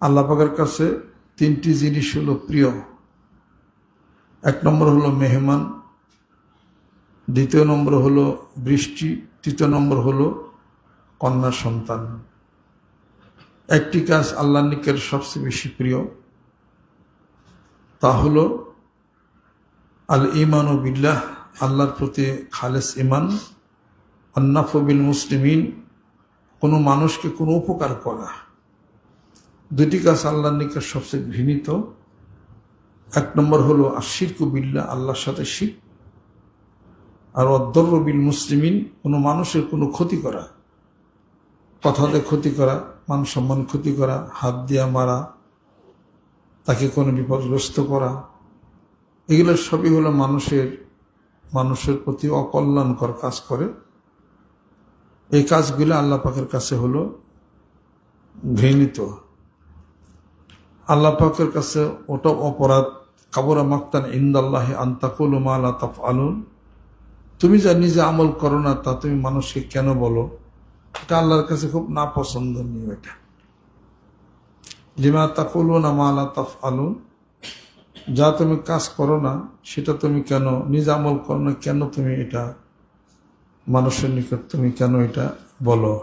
আল্লাহ পাকের কাছে তিনটি জিনিস হলো প্রিয়। এক নম্বর হলো মেহমান, দ্বিতীয় নম্বর হলো বৃষ্টি, তৃতীয় নম্বর হলো কন্যা সন্তান। একটি কাজ আল্লাহর নিকট সবচেয়ে বেশি প্রিয়, তা হলো আল ঈমান বিল্লাহ, আল্লাহর প্রতি খালেস ঈমান, আন্নাফু বিল মুসলিমিন, কোনো মানুষকে কোনো উপকার করা। দুটি কাজ আল্লাহর নিকট সবচেয়ে ঘৃণিত। এক নম্বর হলো আশিরকু বিল্লাহ, আল্লাহর সাথে শিরক, আর অদ্দর্র বিল মুসলিমিন, কোনো মানুষের কোনো ক্ষতি করা, কথাতে ক্ষতি করা, মান সম্মান ক্ষতি করা, হাত দিয়া মারা, তাকে কোনো বিপদগ্রস্ত করা, এগুলো সবই হলো মানুষের প্রতি অকল্যাণকর কাজ করে। এই কাজগুলো আল্লাহ পাকের কাছে হলো ঘৃণিত। আল্লাহ পাকের কাছে ওটা অপরাধ, কাবুরা মাকতান ইনদাল্লাহি আন তাকুলু মা লা তাফআলুন, তুমি যা নিজে আমল করো না তা তুমি মানুষকে কেন বলো, এটা আল্লাহর কাছে খুব নাপছন্দনীয়। এটা লিমা তাকুলুনা মা লা তাফআলুন, যা তুমি কাজ করো না সেটা তুমি কেন, নিজে আমল করো না কেন তুমি এটা মানুষের নিকট তুমি কেন এটা বলো।